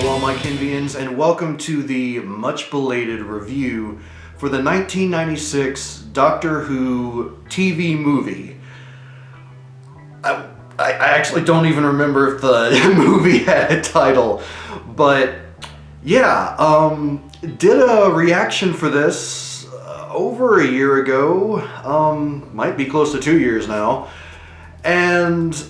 Hello all my Kenvians, and welcome to the much belated review for the 1996 Doctor Who TV movie. I actually don't even remember if the movie had a title, but yeah, did a reaction for this over a year ago, might be close to 2 years now, and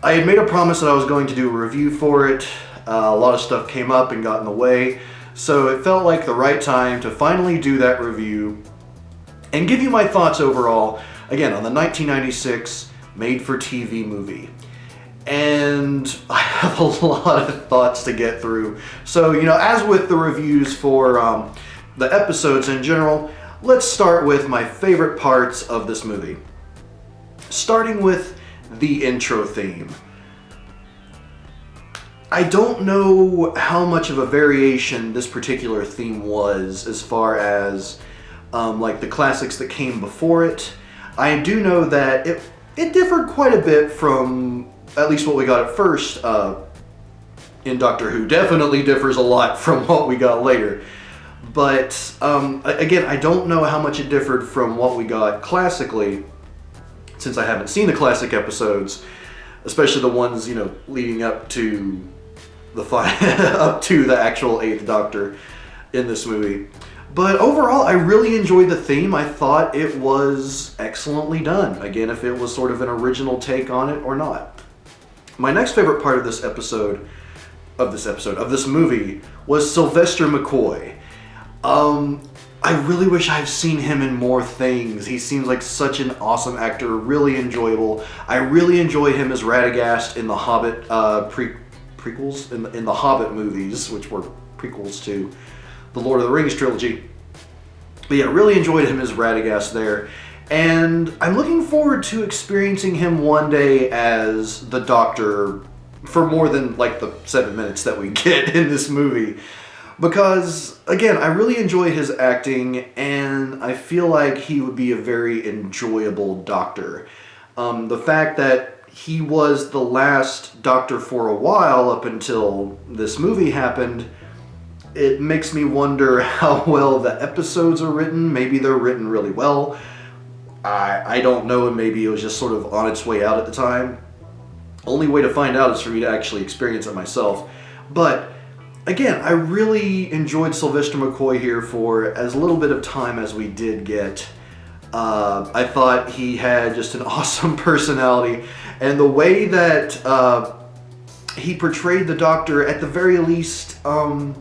I had made a promise that I was going to do a review for it. A lot of stuff came up and got in the way, so it felt like the right time to finally do that review and give you my thoughts overall, again, on the 1996 made-for-TV movie. And I have a lot of thoughts to get through. So, as with the reviews for the episodes in general, let's start with my favorite parts of this movie. Starting with the intro theme. I don't know how much of a variation this particular theme was as far as like the classics that came before it. I do know that it differed quite a bit from at least what we got at first in Doctor Who. Definitely differs a lot from what we got later. But again, I don't know how much it differed from what we got classically, since I haven't seen the classic episodes, especially the ones leading up to up to the actual 8th Doctor in this movie. But overall, I really enjoyed the theme. I thought it was excellently done. Again, if it was sort of an original take on it or not. My next favorite part of this movie was Sylvester Mccoy. I really wish I've seen him in more things. He seems like such an awesome actor, really enjoyable. I really enjoy him as Radagast in the Hobbit prequels, in the Hobbit movies, which were prequels to the Lord of the Rings trilogy. But yeah, really enjoyed him as Radagast there. And I'm looking forward to experiencing him one day as the Doctor for more than like the 7 minutes that we get in this movie. Because, again, I really enjoy his acting, and I feel like he would be a very enjoyable Doctor. The fact that he was the last Doctor for a while up until this movie happened, it makes me wonder how well the episodes are written. Maybe they're written really well. I don't know, and maybe it was just sort of on its way out at the time. Only way to find out is for me to actually experience it myself. But again, I really enjoyed Sylvester McCoy here for as little bit of time as we did get. I thought he had just an awesome personality, and the way that he portrayed the Doctor, at the very least, in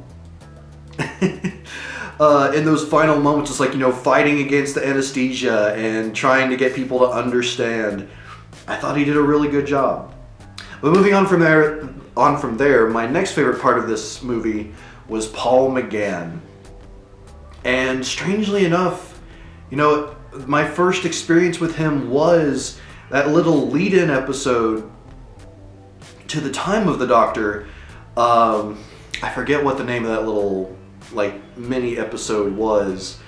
those final moments, it's like, fighting against the anesthesia and trying to get people to understand. I thought he did a really good job. But moving on from there, my next favorite part of this movie was Paul McGann. And strangely enough, my first experience with him was that little lead-in episode to the time of the Doctor. I forget what the name of that little mini episode was,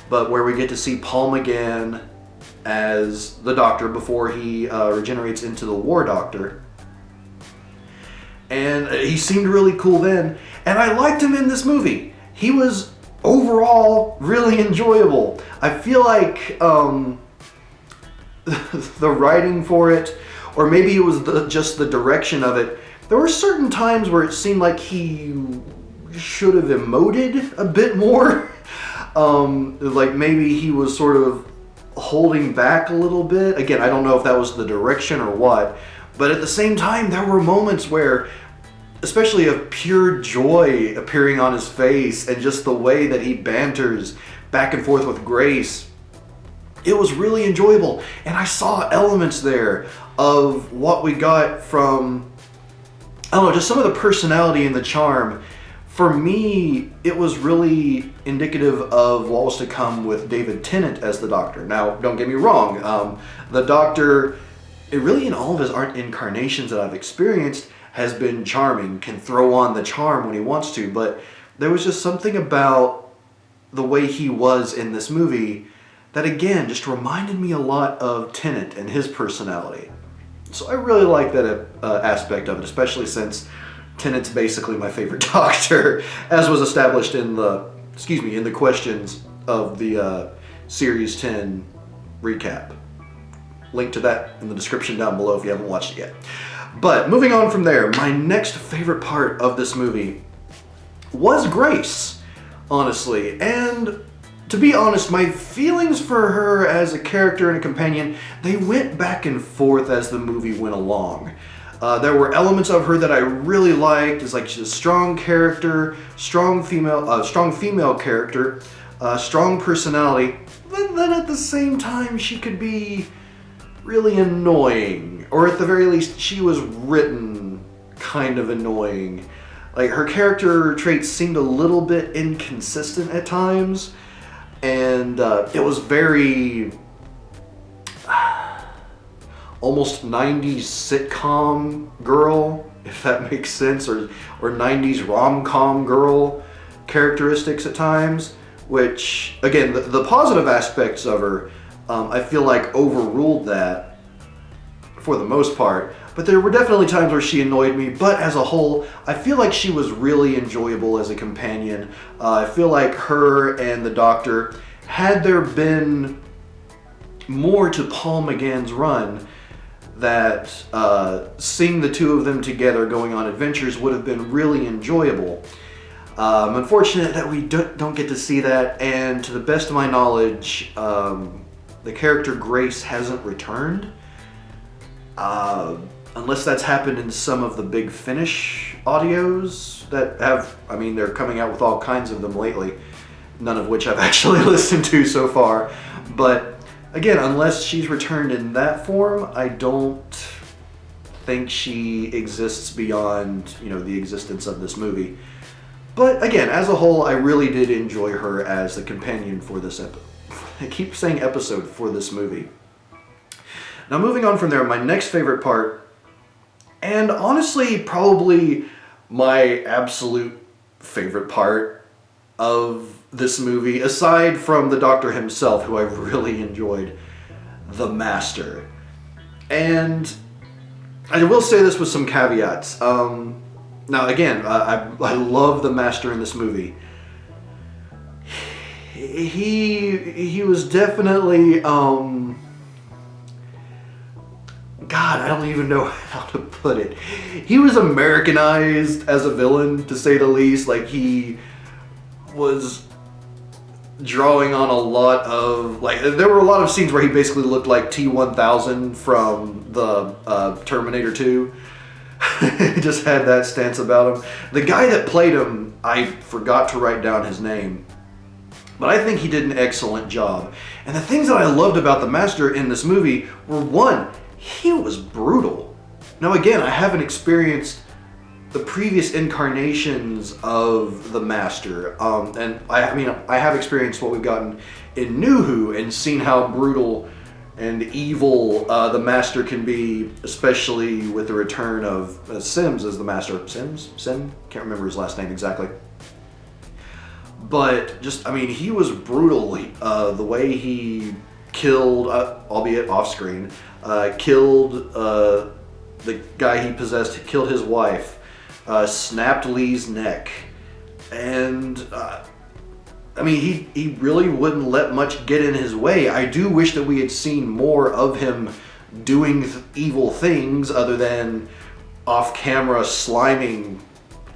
but where we get to see Paul McGann as the Doctor before he regenerates into the War Doctor. And he seemed really cool then, and I liked him in this movie. He was overall really enjoyable. I feel like the writing for it, or maybe it was just the direction of it, there were certain times where it seemed like he should have emoted a bit more. Like maybe he was sort of holding back a little bit. Again, I don't know if that was the direction or what, but at the same time, there were moments where, especially of pure joy appearing on his face, and just the way that he banters back and forth with Grace, it was really enjoyable. And I saw elements there of what we got from, I don't know, just some of the personality and the charm. For me, it was really indicative of what was to come with David Tennant as the Doctor. Now, don't get me wrong, the Doctor, really in all of his art incarnations that I've experienced, has been charming, can throw on the charm when he wants to, but there was just something about the way he was in this movie that, again, just reminded me a lot of Tennant and his personality. So I really like that aspect of it, especially since Tennant's basically my favorite Doctor, as was established in the questions of the Series 10 recap. Link to that in the description down below if you haven't watched it yet. But moving on from there, my next favorite part of this movie was Grace, honestly. And to be honest, my feelings for her as a character and a companion, they went back and forth as the movie went along. There were elements of her that I really liked. It's like she's a strong character, strong female character, strong personality. But then at the same time, she could be really annoying, or at the very least, she was written kind of annoying. Like, her character traits seemed a little bit inconsistent at times, and it was very almost 90s sitcom girl, if that makes sense, or 90s rom-com girl characteristics at times, which, again, the positive aspects of her, I feel like overruled that for the most part, but there were definitely times where she annoyed me, but as a whole, I feel like she was really enjoyable as a companion. I feel like her and the Doctor, had there been more to Paul McGann's run, that seeing the two of them together going on adventures would have been really enjoyable. Unfortunate that we don't get to see that, and to the best of my knowledge, the character Grace hasn't returned. Unless that's happened in some of the Big Finish audios that have, I mean, they're coming out with all kinds of them lately, none of which I've actually listened to so far. But again, unless she's returned in that form, I don't think she exists beyond, the existence of this movie. But again, as a whole, I really did enjoy her as the companion for this I keep saying episode for this movie. Now, moving on from there, my next favorite part, and honestly, probably my absolute favorite part of this movie, aside from the Doctor himself, who I really enjoyed, the Master. And I will say this with some caveats. Now, again, I love the Master in this movie. He was definitely, God, I don't even know how to put it. He was Americanized as a villain, to say the least. Like, he was drawing on a lot of, there were a lot of scenes where he basically looked like T-1000 from the Terminator 2. He just had that stance about him. The guy that played him, I forgot to write down his name, but I think he did an excellent job. And the things that I loved about the Master in this movie were, one, he was brutal. Now again, I haven't experienced the previous incarnations of the Master, and I have experienced what we've gotten in New Who and seen how brutal and evil the Master can be, especially with the return of Sims as the Master. Sim? Can't remember his last name exactly. But just, he was brutal. The way he killed, albeit off screen, killed the guy he possessed, killed his wife, snapped Lee's neck, and he really wouldn't let much get in his way. I do wish that we had seen more of him doing evil things other than off-camera sliming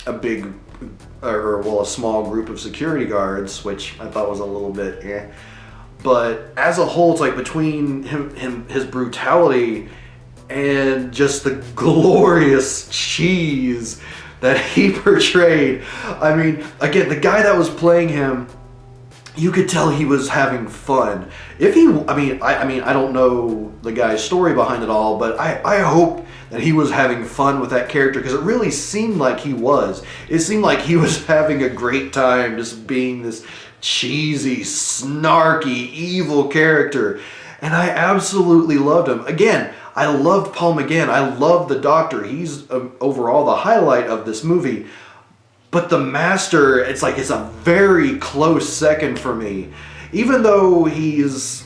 a small group of security guards, which I thought was a little bit eh. But as a whole, it's like between his brutality and just the glorious cheese that he portrayed. Again, the guy that was playing him, you could tell he was having fun. I don't know the guy's story behind it all, but I hope that he was having fun with that character, because it really seemed like he was. It seemed like he was having a great time just being this cheesy, snarky, evil character. And I absolutely loved him. Again, I loved Paul McGann. I loved the Doctor. He's overall the highlight of this movie. But the Master, it's a very close second for me. Even though he's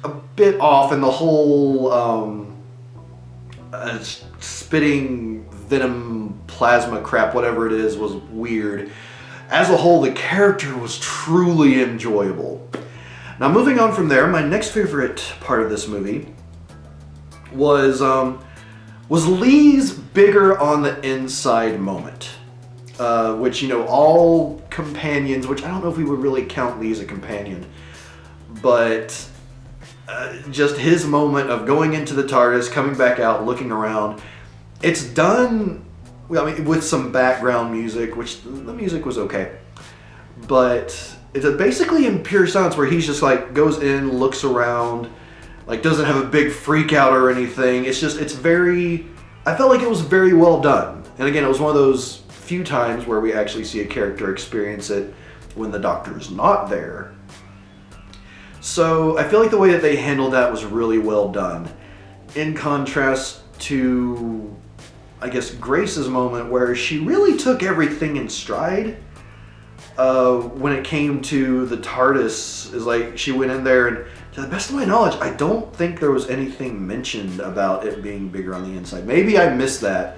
a bit off in the whole spitting venom plasma crap, whatever it is, was weird. As a whole, the character was truly enjoyable. Now, moving on from there, my next favorite part of this movie was Lee's bigger on the inside moment. Which, you know, all companions, which I don't know if we would really count Lee as a companion, but just his moment of going into the TARDIS, coming back out, looking around. It's done, I mean, with some background music, which the music was okay, but it's basically in pure silence where he's just like goes in, looks around, like doesn't have a big freak out or anything. It's just, I felt like it was very well done. And again, it was one of those few times where we actually see a character experience it when the Doctor's not there. So I feel like the way that they handled that was really well done. In contrast to, I guess, Grace's moment where she really took everything in stride. When it came to the TARDIS, is like she went in there and, to the best of my knowledge, I don't think there was anything mentioned about it being bigger on the inside. Maybe I missed that.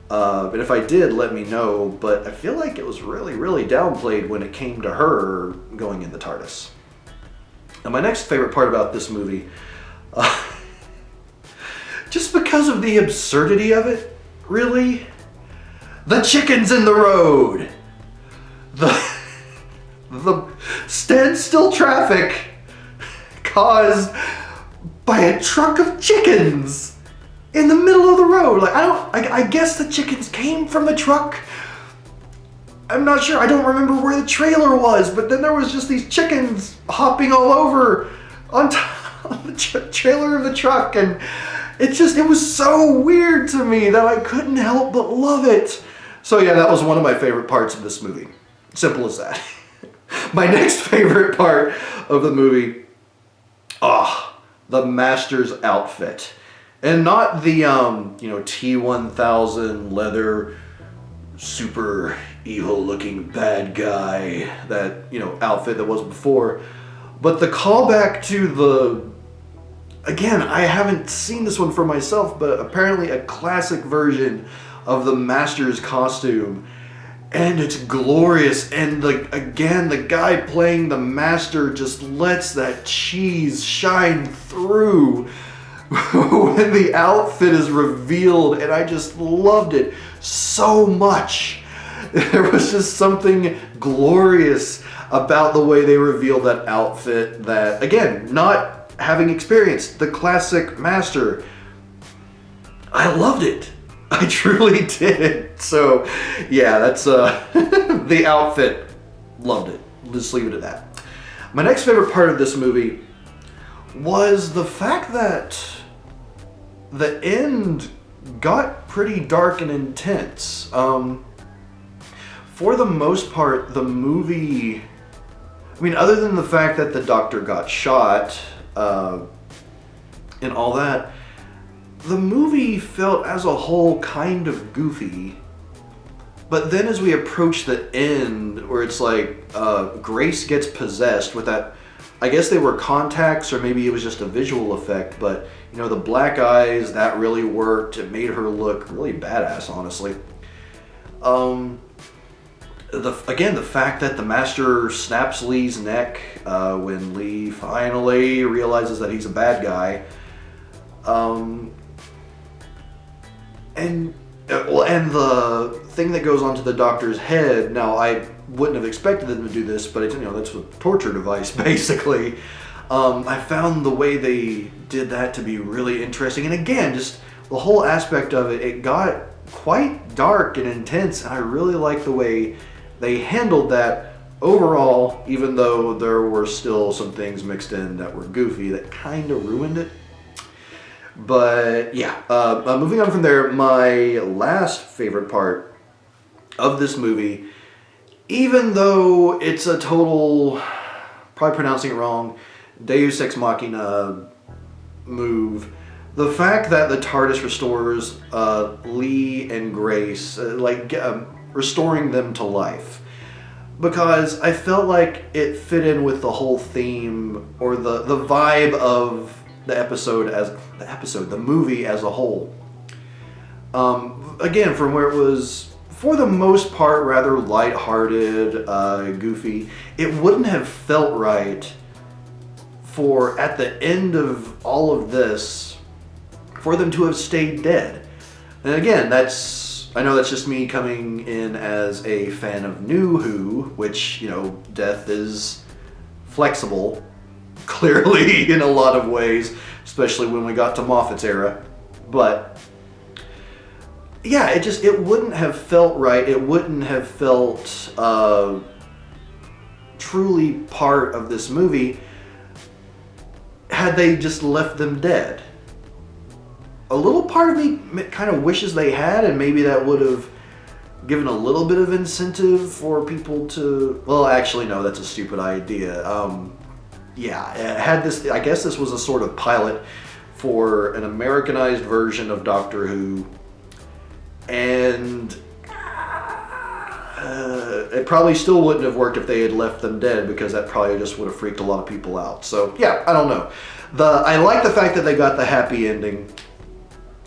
But if I did, let me know. But I feel like it was really, really downplayed when it came to her going in the TARDIS. Now, my next favorite part about this movie, just because of the absurdity of it, really, the chickens in the road, the standstill traffic caused by a truck of chickens in the middle of the road. Like, I guess the chickens came from the truck. I'm not sure. I don't remember where the trailer was, but then there was just these chickens hopping all over on the trailer of the truck, and it was so weird to me that I couldn't help but love it. So yeah, that was one of my favorite parts of this movie. Simple as that. My next favorite part of the movie, the Master's outfit. And not the, T-1000 leather, super evil looking bad guy, that, outfit that was before. But the callback to again, I haven't seen this one for myself, but apparently a classic version of the Master's costume. And it's glorious, and again, the guy playing the Master just lets that cheese shine through when the outfit is revealed, and I just loved it so much. There was just something glorious about the way they revealed that outfit that, again, not having experienced the classic Master, I loved it. I truly did. So, yeah, that's the outfit. Loved it. Just leave it at that. My next favorite part of this movie was the fact that the end got pretty dark and intense. For the most part, the movie, other than the fact that the Doctor got shot and all that, the movie felt as a whole kind of goofy. But then as we approach the end, where it's like Grace gets possessed with that, I guess they were contacts or maybe it was just a visual effect, but the black eyes, that really worked. It made her look really badass, honestly. The fact that the Master snaps Lee's neck when Lee finally realizes that he's a bad guy. And the thing that goes onto the Doctor's head, now I wouldn't have expected them to do this, but that's a torture device, basically. I found the way they did that to be really interesting. And again, just the whole aspect of it, it got quite dark and intense, and I really like the way they handled that overall, even though there were still some things mixed in that were goofy that kind of ruined it. But yeah, moving on from there, my last favorite part of this movie, even though it's a total, probably pronouncing it wrong, Deus Ex Machina move, the fact that the TARDIS restores Lee and Grace, restoring them to life. Because I felt like it fit in with the whole theme, or the vibe of the movie as a whole. Again, from where it was, for the most part, rather lighthearted, goofy, it wouldn't have felt right for, at the end of all of this, for them to have stayed dead. And again, I know that's just me coming in as a fan of New Who, which, death is flexible, clearly, in a lot of ways, especially when we got to Moffat's era. But yeah, it wouldn't have felt right. It wouldn't have felt truly part of this movie had they just left them dead. A little part of me kind of wishes they had, and maybe that would have given a little bit of incentive for people to... Well, actually, no, that's a stupid idea. I guess this was a sort of pilot for an Americanized version of Doctor Who, and it probably still wouldn't have worked if they had left them dead, because that probably just would have freaked a lot of people out. So yeah, I don't know. I like the fact that they got the happy ending.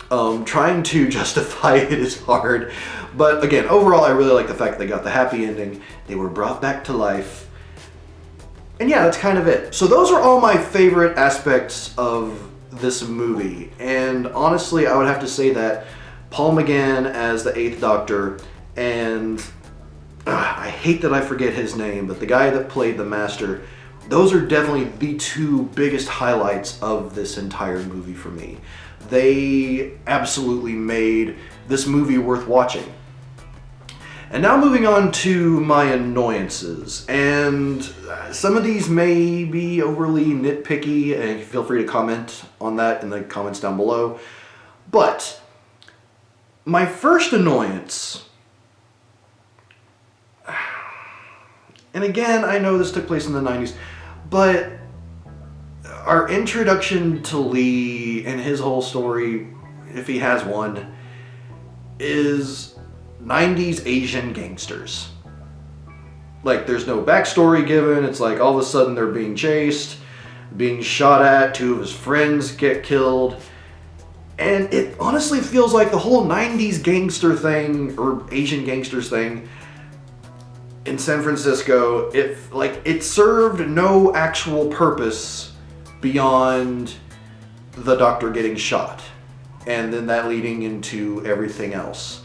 Trying to justify it is hard, but again, overall, I really like the fact that they got the happy ending. They were brought back to life, and yeah, that's kind of it. So those are all my favorite aspects of this movie, and honestly, I would have to say that Paul McGann as the 8th Doctor, and I hate that I forget his name, but the guy that played the Master, those are definitely the two biggest highlights of this entire movie for me. They absolutely made this movie worth watching. And now moving on to my annoyances, and some of these may be overly nitpicky, and feel free to comment on that in the comments down below. But my first annoyance, and again, I know this took place in the 90s, but our introduction to Lee and his whole story, if he has one, is 90s Asian gangsters. Like, there's no backstory given. It's like all of a sudden they're being chased, being shot at, 2 of his friends get killed. And it honestly feels like the whole 90s gangster thing, or Asian gangsters thing, in San Francisco, it served no actual purpose beyond the Doctor getting shot, and then that leading into everything else.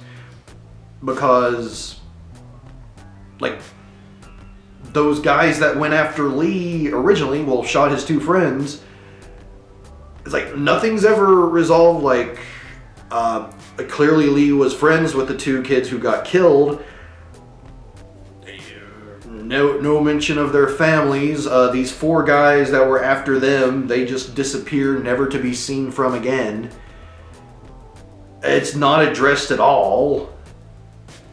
Because, those guys that went after Lee originally, shot his 2 friends, it's like nothing's ever resolved. Clearly Lee was friends with the 2 kids who got killed. No mention of their families. These 4 guys that were after them, they just disappeared, never to be seen from again. It's not addressed at all.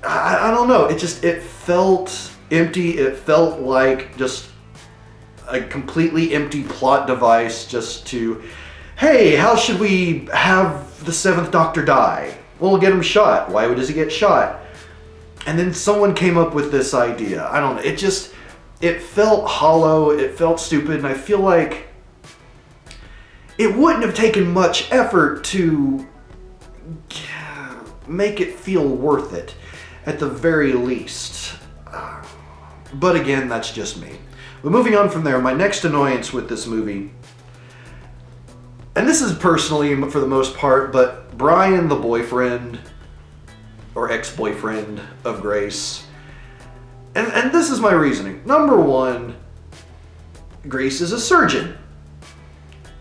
I don't know. It felt empty. It felt like just a completely empty plot device just to, hey, how should we have the 7th Doctor die? We'll get him shot. Why does he get shot? And then someone came up with this idea. I don't know. It felt hollow. It felt stupid. And I feel like it wouldn't have taken much effort to make it feel worth it, at the very least. But again, that's just me. But moving on from there, my next annoyance with this movie, and this is personally for the most part, but Brian, the boyfriend, or ex-boyfriend of Grace. And this is my reasoning. Number 1, Grace is a surgeon.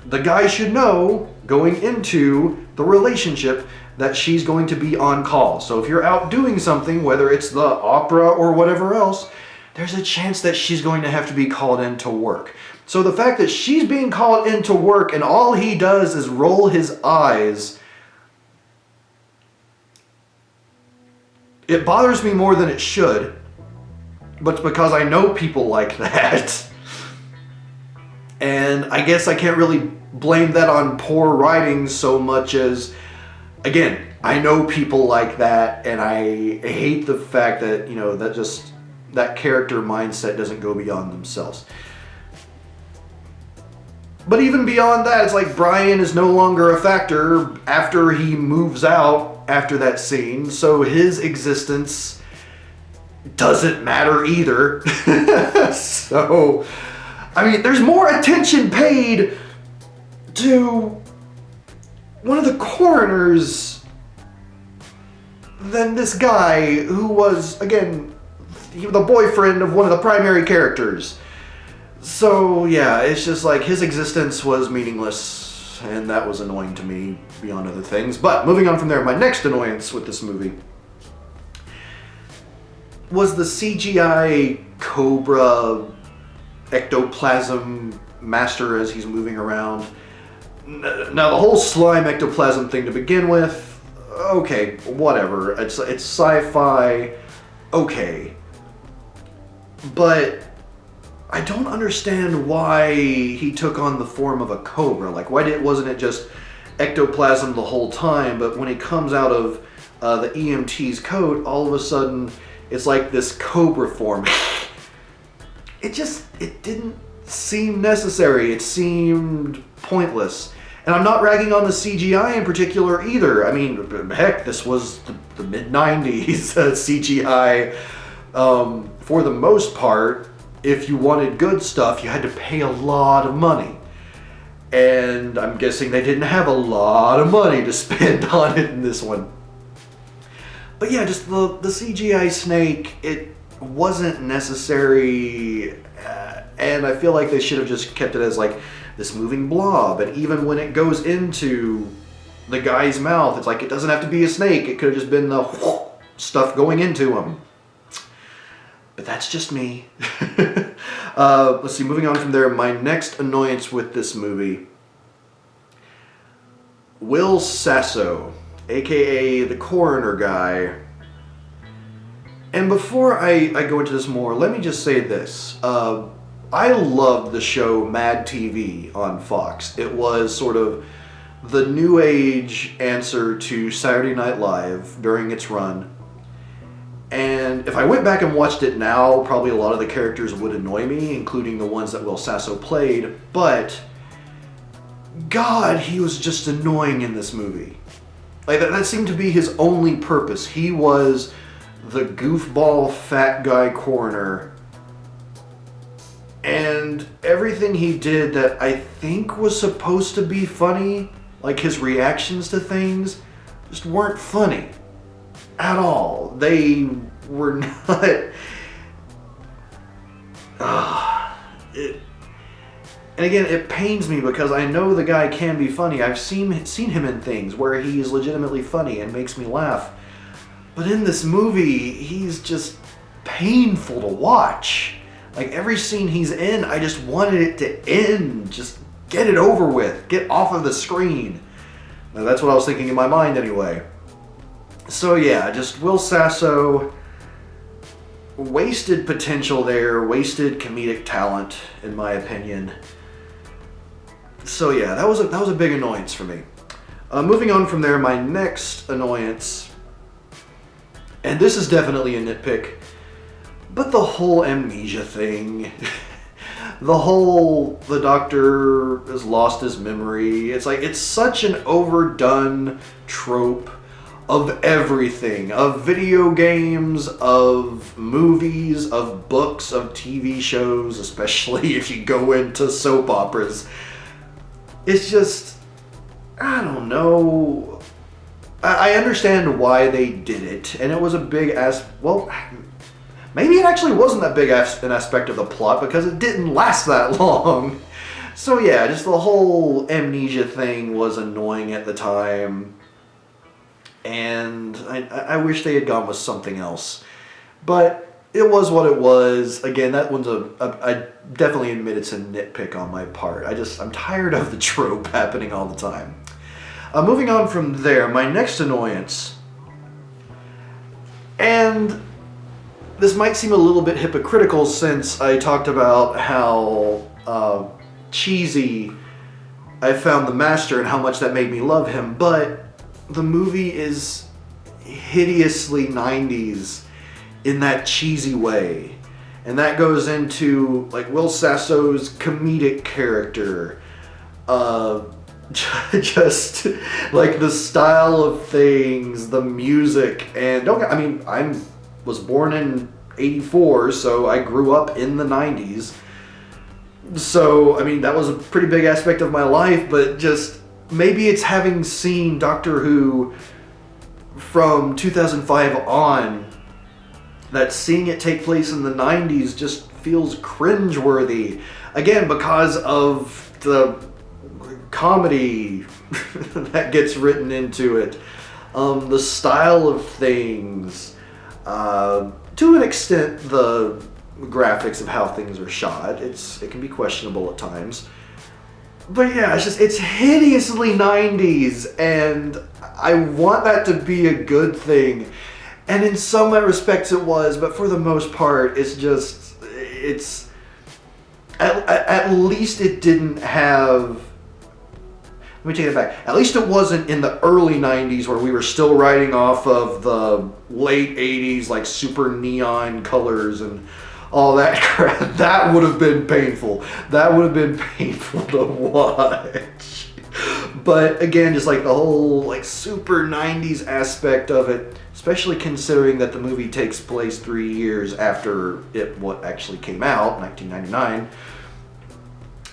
The guy should know going into the relationship that she's going to be on call. So if you're out doing something, whether it's the opera or whatever else, there's a chance that she's going to have to be called in to work. So the fact that she's being called in to work and all he does is roll his eyes, it bothers me more than it should, but it's because I know people like that. And I guess I can't really blame that on poor writing so much as, again, I know people like that, and I hate the fact that, that character mindset doesn't go beyond themselves. But even beyond that, it's like Brian is no longer a factor after he moves out after that scene, so his existence doesn't matter either. So, I mean, there's more attention paid to one of the coroners than this guy who was, again, the boyfriend of one of the primary characters. So yeah, it's just like his existence was meaningless, and that was annoying to me beyond other things. But moving on from there, my next annoyance with this movie was the CGI Cobra ectoplasm master as he's moving around. Now the whole slime ectoplasm thing to begin with, okay, whatever. It's sci-fi, okay. But I don't understand why he took on the form of a cobra. Like, wasn't it just ectoplasm the whole time? But when he comes out of the EMT's coat, all of a sudden it's like this cobra form. It didn't seem necessary. It seemed pointless. And I'm not ragging on the CGI in particular either. I mean, heck, this was the mid-90s CGI. For the most part, if you wanted good stuff, you had to pay a lot of money. And I'm guessing they didn't have a lot of money to spend on it in this one. But yeah, just the CGI snake, it wasn't necessary. And I feel like they should have just kept it as like this moving blob. And even when it goes into the guy's mouth, it's like it doesn't have to be a snake. It could have just been the stuff going into him. But that's just me. Let's see, moving on from there, my next annoyance with this movie. Will Sasso, aka the coroner guy. And before I go into this more, let me just say this. I loved the show Mad TV on Fox. It was sort of the new age answer to Saturday Night Live during its run. And if I went back and watched it now, probably a lot of the characters would annoy me, including the ones that Will Sasso played. But, God, he was just annoying in this movie. Like, that seemed to be his only purpose. He was the goofball fat guy coroner. And everything he did that I think was supposed to be funny, like his reactions to things, just weren't funny. At all. They were not. And again, it pains me because I know the guy can be funny. I've seen him in things where he's legitimately funny and makes me laugh. But in this movie, he's just painful to watch. Like every scene he's in, I just wanted it to end. Just get it over with. Get off of the screen. Now, that's what I was thinking in my mind anyway. So yeah, just Will Sasso, wasted potential there, wasted comedic talent, in my opinion. So yeah, that was a big annoyance for me. Moving on from there, my next annoyance, and this is definitely a nitpick, but the whole amnesia thing, the doctor has lost his memory. It's like, it's such an overdone trope of everything, of video games, of movies, of books, of TV shows, especially if you go into soap operas. It's just, I don't know. I understand why they did it, and it was a big well, maybe it actually wasn't that big an aspect of the plot because it didn't last that long. So yeah, just the whole amnesia thing was annoying at the time. And I wish they had gone with something else. But it was what it was. Again, that one's I definitely admit it's a nitpick on my part. I'm tired of the trope happening all the time. Moving on from there, my next annoyance. And this might seem a little bit hypocritical since I talked about how cheesy I found the master and how much that made me love him. But the movie is hideously 90s in that cheesy way. And that goes into like Will Sasso's comedic character. just like the style of things, the music, and I was born in '84, so I grew up in the '90s. So, I mean, that was a pretty big aspect of my life, but just maybe it's having seen Doctor Who from 2005 on, that seeing it take place in the '90s just feels cringeworthy. Again, because of the comedy that gets written into it, the style of things, to an extent, the graphics of how things are shot. It can be questionable at times. But yeah, it's hideously 90s, and I want that to be a good thing. And in some respects it was, but for the most part, it's at least it didn't have, let me take it back. At least it wasn't in the early 90s where we were still riding off of the late 80s, like super neon colors and all that crap. That would have been painful. That would have been painful to watch. But again, just like the whole like super 90s aspect of it, especially considering that the movie takes place 3 years after what actually came out, 1999.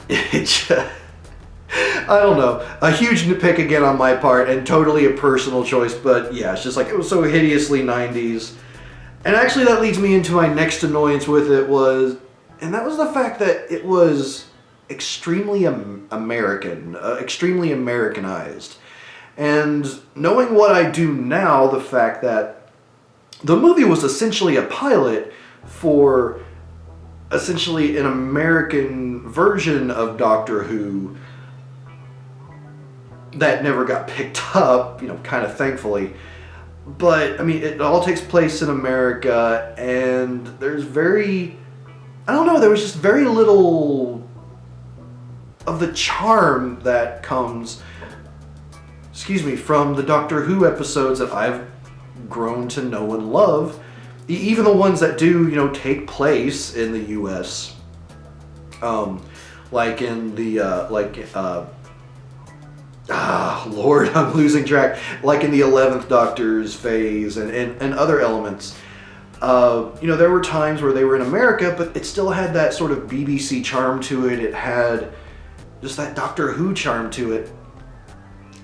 It just, I don't know. A huge nitpick again on my part, and totally a personal choice, but yeah, it's just like it was so hideously 90s. And actually that leads me into my next annoyance with it and that was the fact that it was extremely American, extremely Americanized. And knowing what I do now, the fact that the movie was essentially a pilot for essentially an American version of Doctor Who that never got picked up, kind of thankfully. But, I mean, it all takes place in America, and there was just very little of the charm that comes, from the Doctor Who episodes that I've grown to know and love. Even the ones that do, take place in the U.S. Like in the, Lord, I'm losing track. Like in the 11th Doctor's phase and other elements. There were times where they were in America, but it still had that sort of BBC charm to it. It had just that Doctor Who charm to it.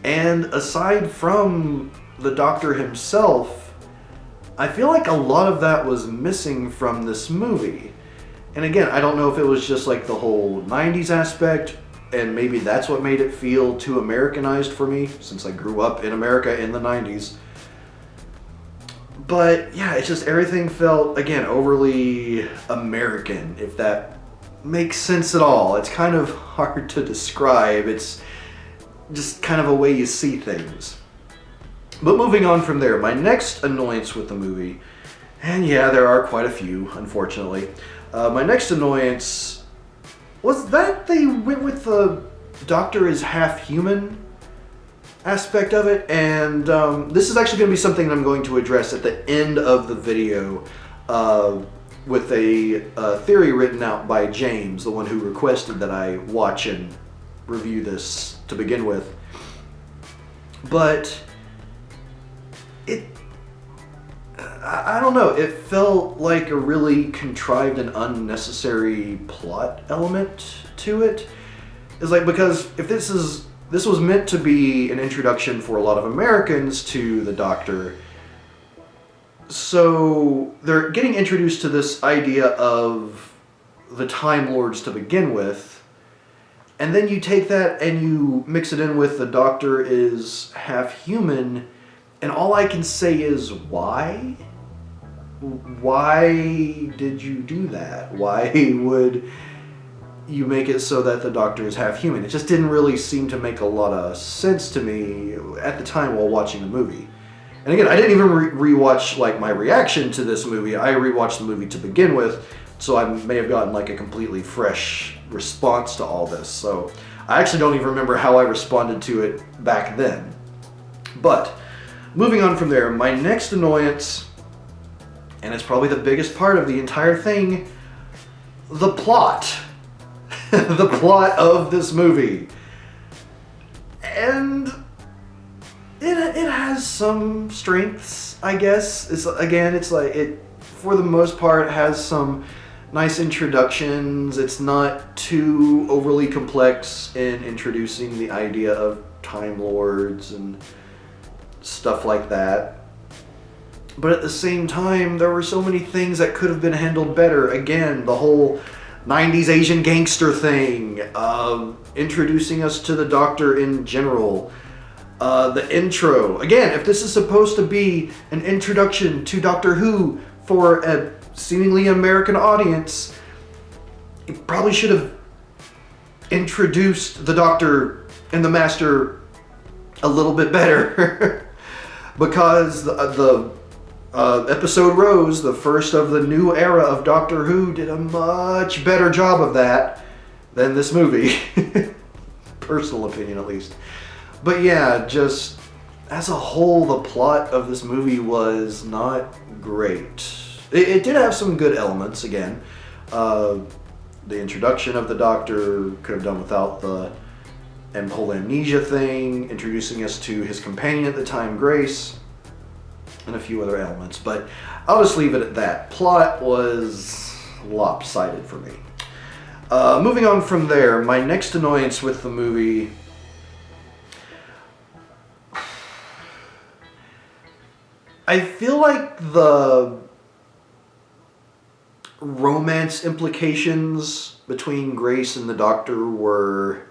And aside from the Doctor himself, I feel like a lot of that was missing from this movie. And again, I don't know if it was just like the whole 90s aspect, and maybe that's what made it feel too Americanized for me, since I grew up in America in the 90s. But yeah, it's just everything felt, again, overly American, if that makes sense at all. It's kind of hard to describe. It's just kind of a way you see things. But moving on from there, my next annoyance with the movie, and yeah, there are quite a few, unfortunately. My next annoyance was that they went with the Doctor is half human aspect of it, and this is actually going to be something that I'm going to address at the end of the video with a theory written out by James, the one who requested that I watch and review this to begin with. But I don't know, it felt like a really contrived and unnecessary plot element to it. It's like, because if this was meant to be an introduction for a lot of Americans to the Doctor, so they're getting introduced to this idea of the Time Lords to begin with, and then you take that and you mix it in with the Doctor is half human, and all I can say is, why? Why did you do that? Why would you make it so that the Doctor is half human? It just didn't really seem to make a lot of sense to me at the time while watching the movie. And again, I didn't even rewatch like my reaction to this movie. I rewatched the movie to begin with, so I may have gotten like a completely fresh response to all this. So I actually don't even remember how I responded to it back then. But moving on from there, my next annoyance, and it's probably the biggest part of the entire thing, the plot. The plot of this movie. And it has some strengths, I guess. It's like it, for the most part, has some nice introductions. It's not too overly complex in introducing the idea of Time Lords and stuff like that. But at the same time, there were so many things that could have been handled better. Again, the whole 90s Asian gangster thing, introducing us to the Doctor in general, the intro. Again, if this is supposed to be an introduction to Doctor Who for a seemingly American audience, it probably should have introduced the Doctor and the Master a little bit better. Because the episode Rose, the first of the new era of Doctor Who, did a much better job of that than this movie. Personal opinion, at least. But yeah, just as a whole, the plot of this movie was not great. It did have some good elements, again. The introduction of the Doctor could have done without the whole amnesia thing, introducing us to his companion at the time, Grace, and a few other elements. But I'll just leave it at that. Plot was lopsided for me. Moving on from there, my next annoyance with the movie... I feel like the romance implications between Grace and the Doctor were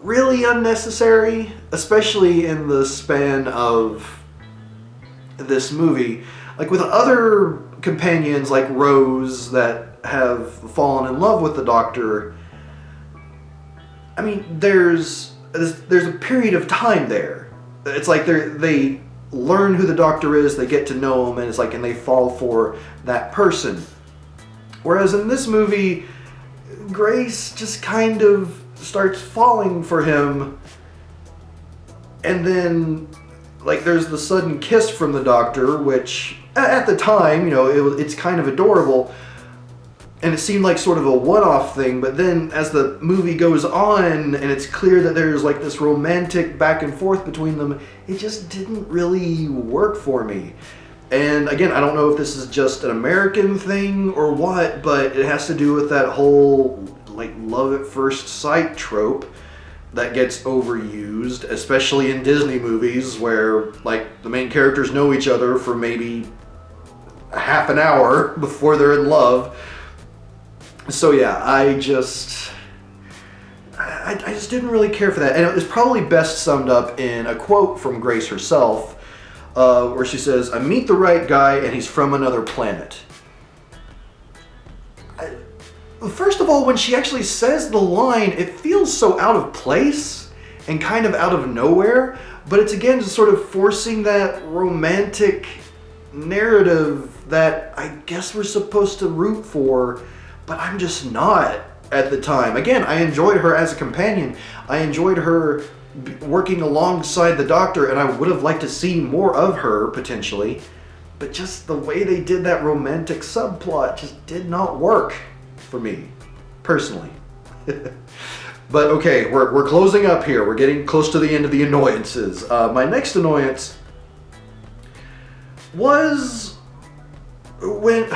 really unnecessary, especially in the span of this movie. Like with other companions like Rose that have fallen in love with the Doctor, I mean, there's a period of time there. It's like they learn who the Doctor is, they get to know him, and it's like, and they fall for that person. Whereas in this movie, Grace just kind of starts falling for him, and then like there's the sudden kiss from the Doctor, which at the time, you know, it's kind of adorable, and it seemed like sort of a one-off thing. But then as the movie goes on and it's clear that there's like this romantic back and forth between them, it just didn't really work for me. And again, I don't know if this is just an American thing or what, but it has to do with that whole like love at first sight trope that gets overused, especially in Disney movies where like the main characters know each other for maybe a half an hour before they're in love. So yeah, I just didn't really care for that. And it was probably best summed up in a quote from Grace herself, where she says, "I meet the right guy and he's from another planet." First of all, when she actually says the line, it feels so out of place and kind of out of nowhere, but it's again just sort of forcing that romantic narrative that I guess we're supposed to root for, but I'm just not at the time. Again, I enjoyed her as a companion. I enjoyed her working alongside the Doctor, and I would have liked to see more of her, potentially. But just the way they did that romantic subplot just did not work for me, personally. But okay, we're closing up here. We're getting close to the end of the annoyances. My next annoyance was when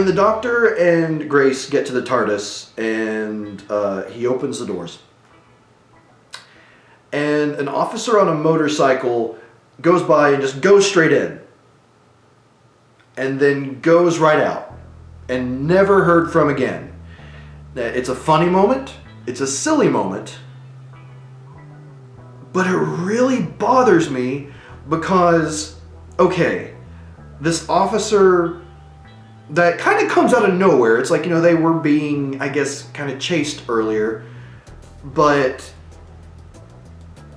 the Doctor and Grace get to the Tardis, and he opens the doors, and an officer on a motorcycle goes by and just goes straight in, and then goes right out, and never heard from again. It's a funny moment, it's a silly moment, but it really bothers me because, okay, this officer that kind of comes out of nowhere. It's like, you know, they were being, I guess, kind of chased earlier, but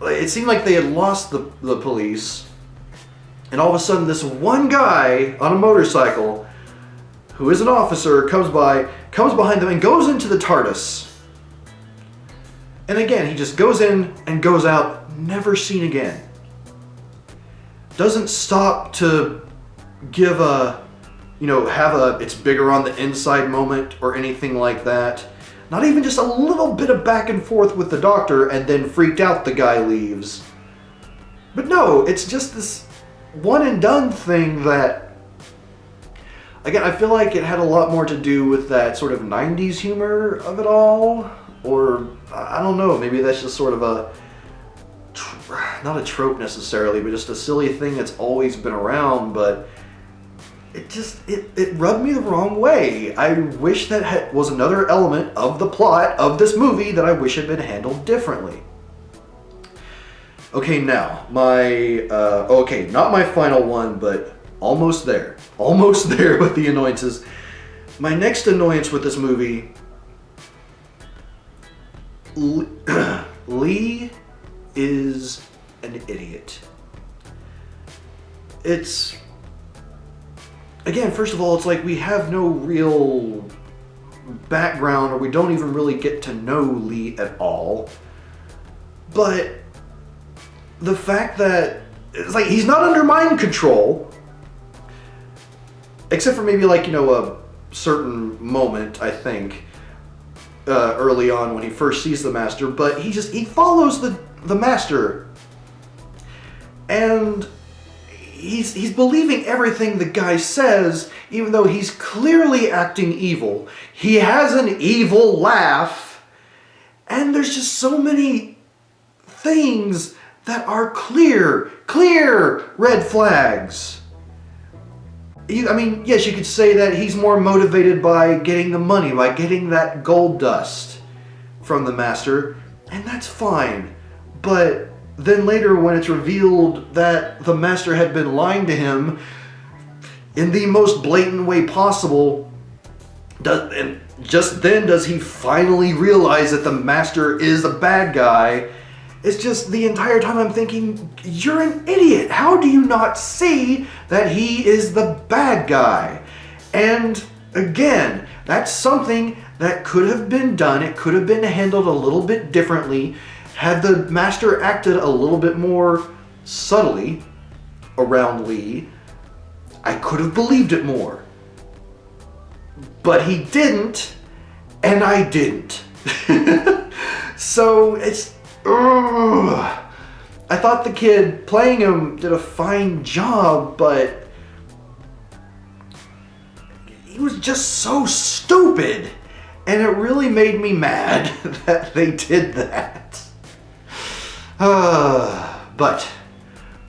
it seemed like they had lost the police, and all of a sudden this one guy on a motorcycle, who is an officer, comes behind them and goes into the Tardis. And again, he just goes in and goes out, never seen again. Doesn't stop to give a, you know, have a it's bigger on the inside moment or anything like that. Not even just a little bit of back and forth with the doctor and then freaked out the guy leaves. But no, it's just this one and done thing that, again, I feel like it had a lot more to do with that sort of 90s humor of it all. Or, I don't know, maybe that's just sort of a, not a trope necessarily, but just a silly thing that's always been around, but it rubbed me the wrong way. I wish that was another element of the plot of this movie that I wish had been handled differently. Okay, now, not my final one, but almost there. Almost there with the annoyances. My next annoyance with this movie, Lee is an idiot. It's, again, first of all, it's like we have no real background, or we don't even really get to know Lee at all. But the fact that it's like he's not under mind control, except for maybe like, a certain moment, I think, early on when he first sees the Master, but he follows the Master, and he's believing everything the guy says, even though he's clearly acting evil. He has an evil laugh, and there's just so many things that are clear red flags. Yes, you could say that he's more motivated by getting the money, by getting that gold dust from the Master, and that's fine. But then later, when it's revealed that the Master had been lying to him in the most blatant way possible, and just then does he finally realize that the Master is a bad guy. It's just the entire time I'm thinking, you're an idiot. How do you not see that he is the bad guy? And again, that's something that could have been done. It could have been handled a little bit differently. Had the Master acted a little bit more subtly around Lee, I could have believed it more. But he didn't, and I didn't. So it's... Ugh. I thought the kid playing him did a fine job, but he was just so stupid, and it really made me mad that they did that. But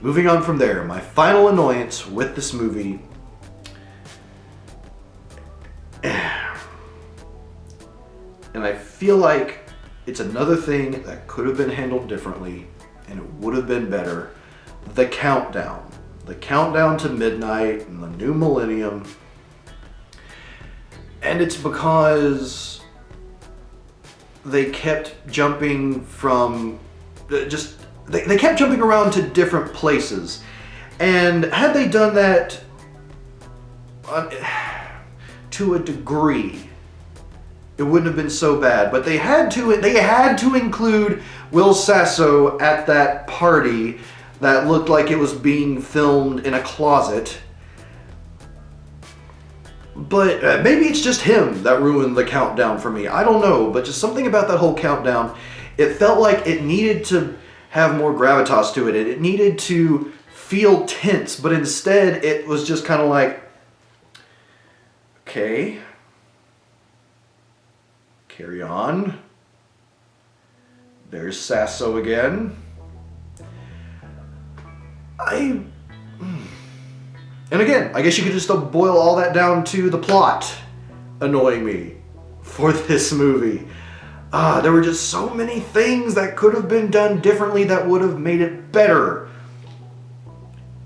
moving on from there, my final annoyance with this movie, and I feel like it's another thing that could have been handled differently, and it would have been better. The countdown. The countdown to midnight and the new millennium. And it's because they kept jumping from... They kept jumping around to different places. And had they done that to a degree, it wouldn't have been so bad. But they had to include Will Sasso at that party that looked like it was being filmed in a closet. But maybe it's just him that ruined the countdown for me. I don't know, but just something about that whole countdown, it felt like it needed to have more gravitas to it. It needed to feel tense, but instead it was just kind of like, okay, carry on. There's Sasso again. And again, I guess you could just boil all that down to the plot annoying me for this movie. There were just so many things that could have been done differently that would have made it better.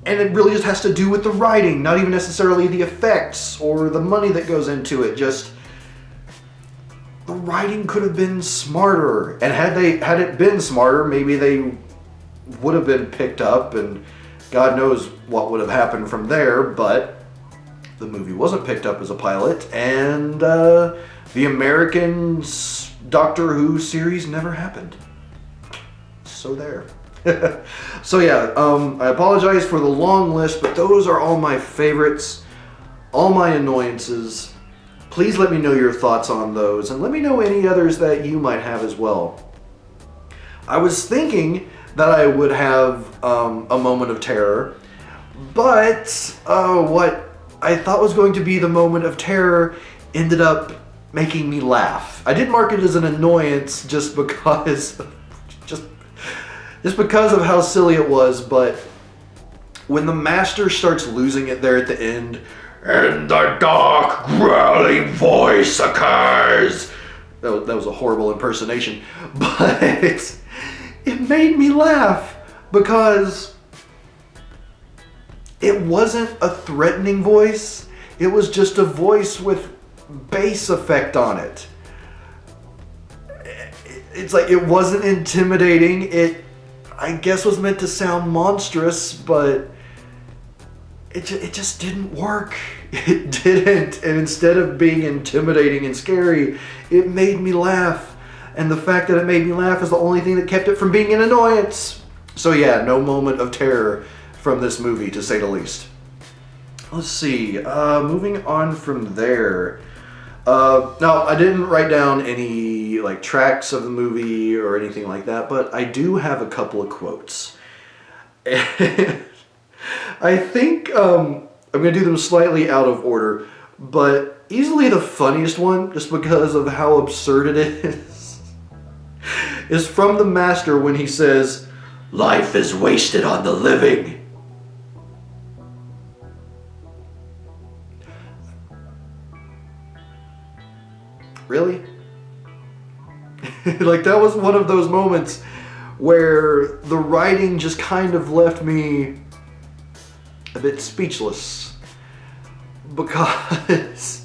And it really just has to do with the writing, not even necessarily the effects or the money that goes into it. Just the writing could have been smarter. And had it been smarter, maybe they would have been picked up, and God knows what would have happened from there. But the movie wasn't picked up as a pilot, and the American Doctor Who series never happened. So there. So yeah, I apologize for the long list, but those are all my favorites, all my annoyances. Please let me know your thoughts on those, and let me know any others that you might have as well. I was thinking that I would have a moment of terror, but what I thought was going to be the moment of terror ended up making me laugh. I did mark it as an annoyance just because of how silly it was, but when the Master starts losing it there at the end, and the dark growling voice occurs. That was a horrible impersonation, but it made me laugh because it wasn't a threatening voice. It was just a voice with bass effect on it. It's like, it wasn't intimidating. It, I guess, was meant to sound monstrous, but it just didn't work. It didn't. And instead of being intimidating and scary, it made me laugh. And the fact that it made me laugh is the only thing that kept it from being an annoyance. So yeah, no moment of terror from this movie, to say the least. Let's see, moving on from there. Now, I didn't write down any like tracks of the movie or anything like that, but I do have a couple of quotes. And I think I'm going to do them slightly out of order, but easily the funniest one, just because of how absurd it is from the Master when he says, "Life is wasted on the living." Really? Like, that was one of those moments where the writing just kind of left me a bit speechless, because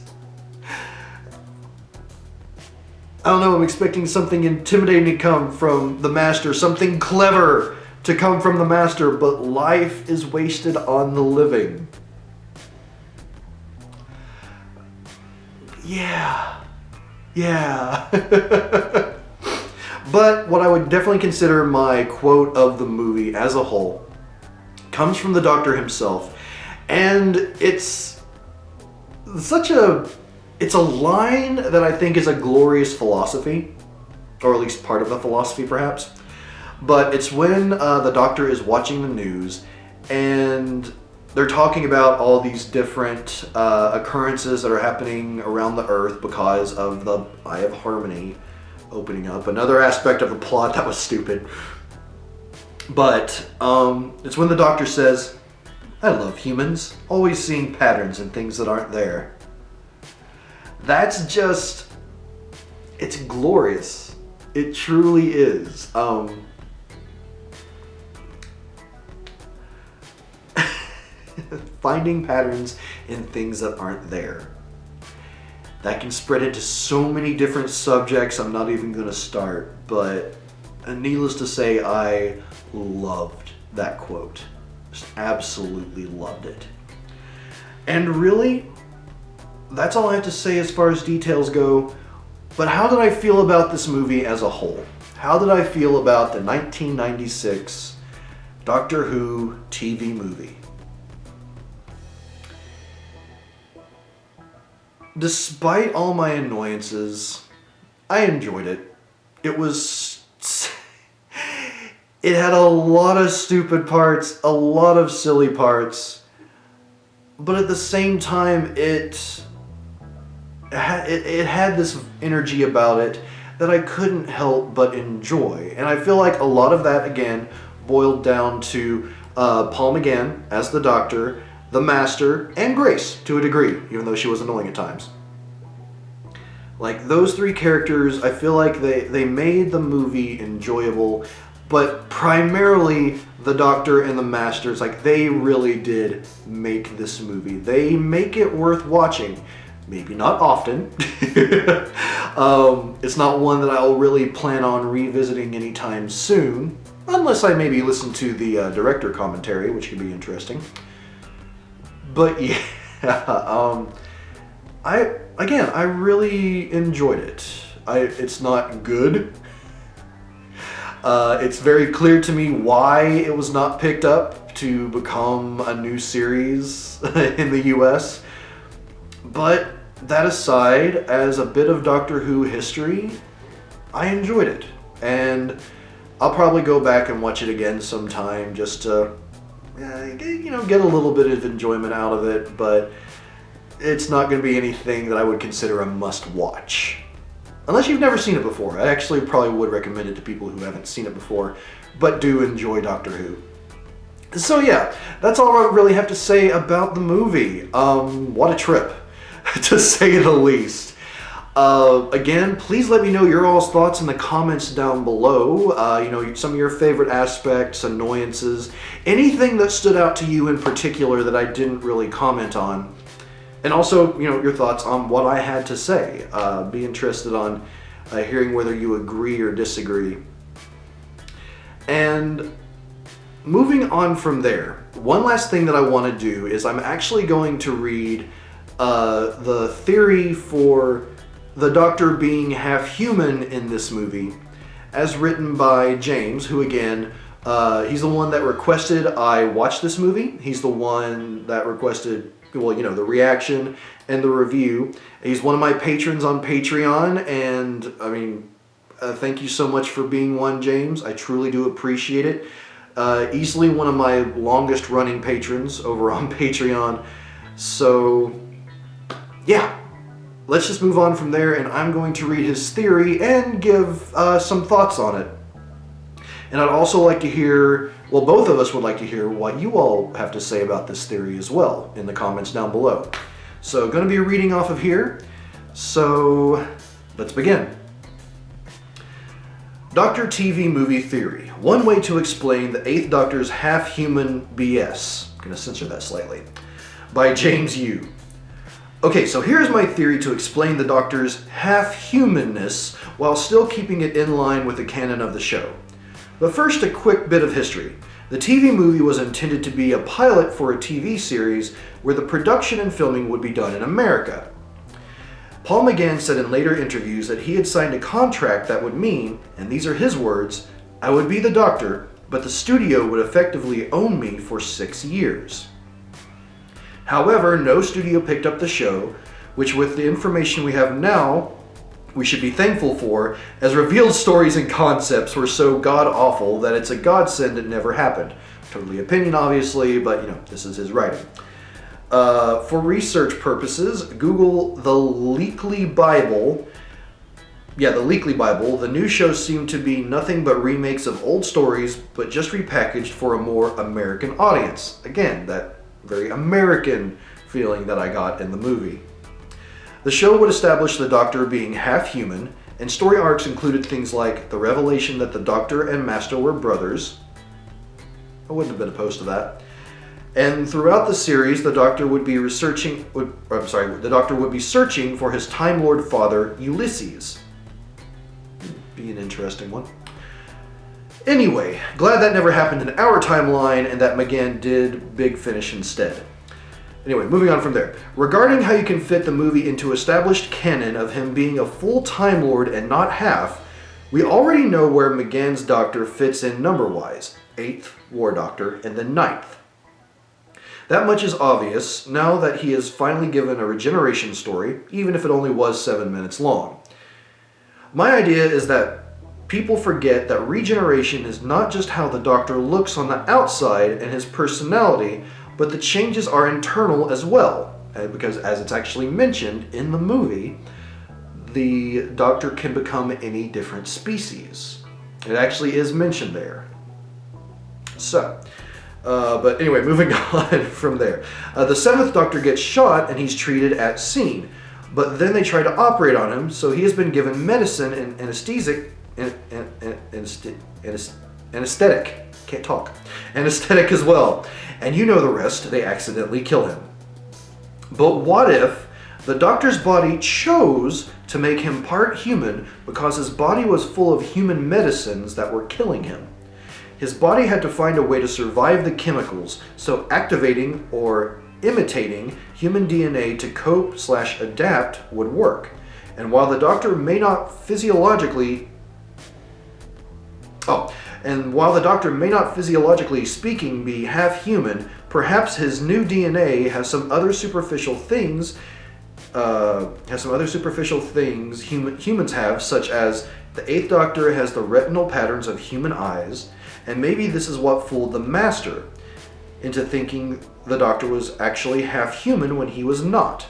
I don't know, I'm expecting something intimidating to come from the Master, something clever to come from the Master, but life is wasted on the living. Yeah. But what I would definitely consider my quote of the movie as a whole comes from the Doctor himself, and it's a line that I think is a glorious philosophy, or at least part of the philosophy perhaps. But it's when the Doctor is watching the news and they're talking about all these different occurrences that are happening around the Earth because of the Eye of Harmony opening up. Another aspect of the plot that was stupid. But it's when the Doctor says, "I love humans, always seeing patterns in things that aren't there." That's just, it's glorious. It truly is. Finding patterns in things that aren't there. That can spread into so many different subjects I'm not even going to start, but needless to say, I loved that quote. Just absolutely loved it. And really, that's all I have to say as far as details go. But how did I feel about this movie as a whole? How did I feel about the 1996 Doctor Who TV movie? Despite all my annoyances, I enjoyed it. It had a lot of stupid parts, a lot of silly parts, but at the same time, it had this energy about it that I couldn't help but enjoy. And I feel like a lot of that, again, boiled down to Paul McGann as the Doctor, the Master, and Grace, to a degree, even though she was annoying at times. Like, those three characters, I feel like they made the movie enjoyable, but primarily the Doctor and the Master, like, they really did make this movie. They make it worth watching. Maybe not often. It's not one that I'll really plan on revisiting anytime soon, unless I maybe listen to the director commentary, which could be interesting. But yeah, I really enjoyed it. It's not good. It's very clear to me why it was not picked up to become a new series in the US. But that aside, as a bit of Doctor Who history, I enjoyed it. And I'll probably go back and watch it again sometime just to, get a little bit of enjoyment out of it, but it's not going to be anything that I would consider a must-watch. Unless you've never seen it before. I actually probably would recommend it to people who haven't seen it before, but do enjoy Doctor Who. So yeah, that's all I really have to say about the movie. What a trip, to say the least. Again, please let me know your all's thoughts in the comments down below. Some of your favorite aspects, annoyances, anything that stood out to you in particular that I didn't really comment on. And also, your thoughts on what I had to say. Be interested on hearing whether you agree or disagree. And moving on from there, one last thing that I want to do is I'm actually going to read the theory for the Doctor being half human in this movie, as written by James, who again, he's the one that requested I watch this movie. He's the one that requested, the reaction and the review. He's one of my patrons on Patreon, and thank you so much for being one, James. I truly do appreciate it. Easily one of my longest running patrons over on Patreon. So, yeah. Let's just move on from there, and I'm going to read his theory and give some thoughts on it. And I'd also like to hear, both of us would like to hear what you all have to say about this theory as well in the comments down below. So, going to be reading off of here. So, let's begin. Doctor TV Movie Theory. One way to explain the 8th Doctor's half-human BS. I'm going to censor that slightly. By James Yu. Okay, so here's my theory to explain the Doctor's half-humanness while still keeping it in line with the canon of the show. But first, a quick bit of history. The TV movie was intended to be a pilot for a TV series where the production and filming would be done in America. Paul McGann said in later interviews that he had signed a contract that would mean, and these are his words, "I would be the Doctor, but the studio would effectively own me for 6 years." However, no studio picked up the show, which with the information we have now, we should be thankful for, as revealed stories and concepts were so god-awful that it's a godsend it never happened. Totally opinion, obviously, but this is his writing. For research purposes, Google the Leakley Bible. The Leakley Bible. The new show seemed to be nothing but remakes of old stories, but just repackaged for a more American audience. Again, that very American feeling that I got in the movie. The show would establish the Doctor being half human, and story arcs included things like the revelation that the Doctor and Master were brothers. I wouldn't have been opposed to that. And throughout the series, the Doctor would be searching for his Time Lord father, Ulysses. Be an interesting one. Anyway, glad that never happened in our timeline and that McGann did Big Finish instead. Anyway, moving on from there. Regarding how you can fit the movie into established canon of him being a full Time Lord and not half, we already know where McGann's Doctor fits in number-wise. 8th War Doctor and the 9th. That much is obvious now that he is finally given a regeneration story, even if it only was 7 minutes long. My idea is that people forget that regeneration is not just how the Doctor looks on the outside and his personality, but the changes are internal as well. Because as it's actually mentioned in the movie, the Doctor can become any different species. It actually is mentioned there. So, but anyway, moving on from there. The 7th Doctor gets shot and he's treated at scene. But then they try to operate on him, so he has been given medicine and anesthetic. Can't talk. Anesthetic as well. And you know the rest, they accidentally kill him. But what if the Doctor's body chose to make him part human because his body was full of human medicines that were killing him? His body had to find a way to survive the chemicals, so activating or imitating human DNA to cope/adapt would work. And while the Doctor may not physiologically speaking be half human, perhaps his new DNA has some other superficial things has some other superficial things humans have, such as the 8th Doctor has the retinal patterns of human eyes, and maybe this is what fooled the Master into thinking the Doctor was actually half human when he was not.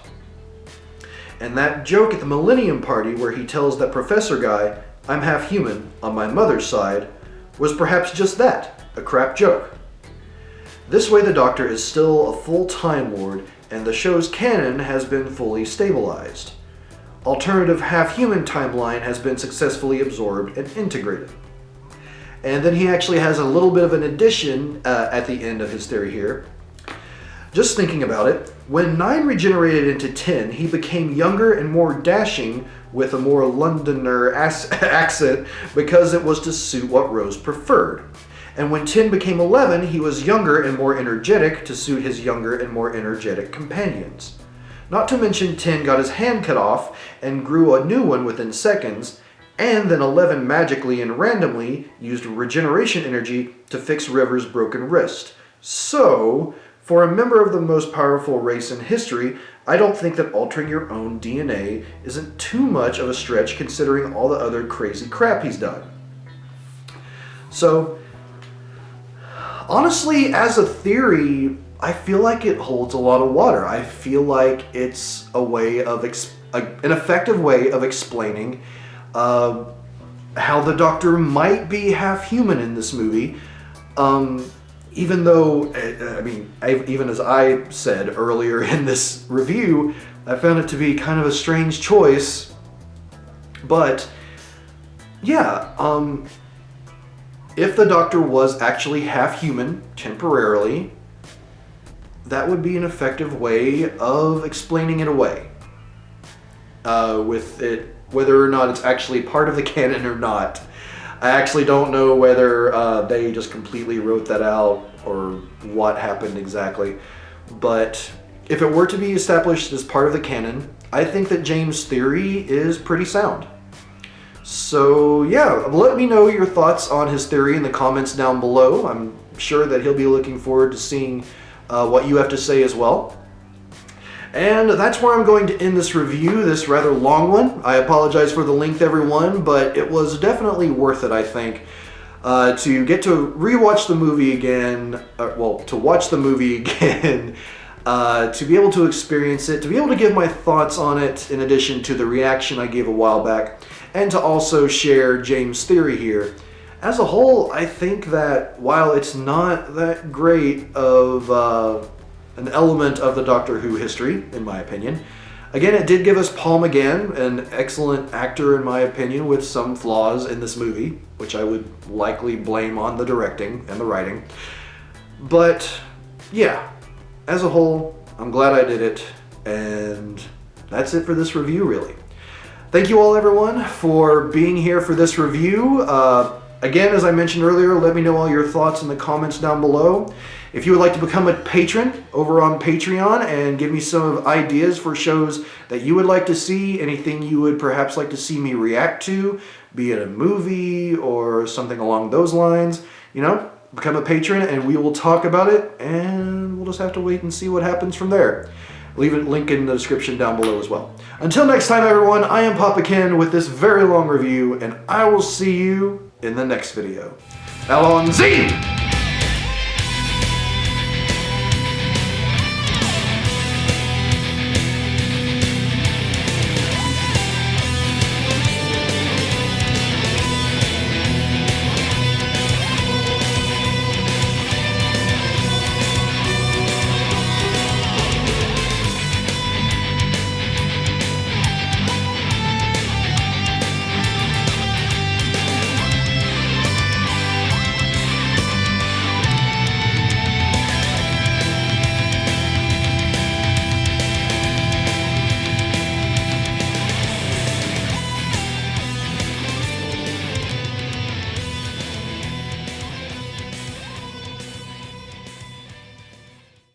And that joke at the Millennium Party where he tells that professor guy, "I'm half human on my mother's side," was perhaps just that, a crap joke. This way the Doctor is still a full Time Lord, and the show's canon has been fully stabilized. Alternative half-human timeline has been successfully absorbed and integrated. And then he actually has a little bit of an addition at the end of his theory here. Just thinking about it, when 9 regenerated into 10, he became younger and more dashing with a more Londoner accent because it was to suit what Rose preferred. And when 10 became 11, he was younger and more energetic to suit his younger and more energetic companions. Not to mention 10 got his hand cut off and grew a new one within seconds, and then 11 magically and randomly used regeneration energy to fix River's broken wrist. So, for a member of the most powerful race in history, I don't think that altering your own DNA isn't too much of a stretch considering all the other crazy crap he's done. So, honestly, as a theory, I feel like it holds a lot of water. I feel like it's a way of an effective way of explaining how the Doctor might be half human in this movie. Even though, even as I said earlier in this review, I found it to be kind of a strange choice. But yeah, if the Doctor was actually half human temporarily, that would be an effective way of explaining it away. With it, whether or not it's actually part of the canon or not. I actually don't know whether they just completely wrote that out or what happened exactly. But if it were to be established as part of the canon, I think that James' theory is pretty sound. So yeah, let me know your thoughts on his theory in the comments down below. I'm sure that he'll be looking forward to seeing what you have to say as well. And that's where I'm going to end this review, this rather long one. I apologize for the length, everyone, but it was definitely worth it, I think, to get to rewatch the movie again, to watch the movie again, to be able to experience it, to be able to give my thoughts on it in addition to the reaction I gave a while back, and to also share James' theory here. As a whole, I think that while it's not that great of an element of the Doctor Who history, in my opinion, again, it did give us Paul McGann, an excellent actor in my opinion, with some flaws in this movie, which I would likely blame on the directing and the writing. But yeah, as a whole, I'm glad I did it, and that's it for this review, really. Thank you all, everyone, for being here for this review. Again, as I mentioned earlier, let me know all your thoughts in the comments down below. If you would like to become a patron over on Patreon and give me some ideas for shows that you would like to see, anything you would perhaps like to see me react to, be it a movie or something along those lines, become a patron and we will talk about it, and we'll just have to wait and see what happens from there. Leave a link in the description down below as well. Until next time, everyone, I am Papa Kenn with this very long review, and I will see you in the next video. Allons-y!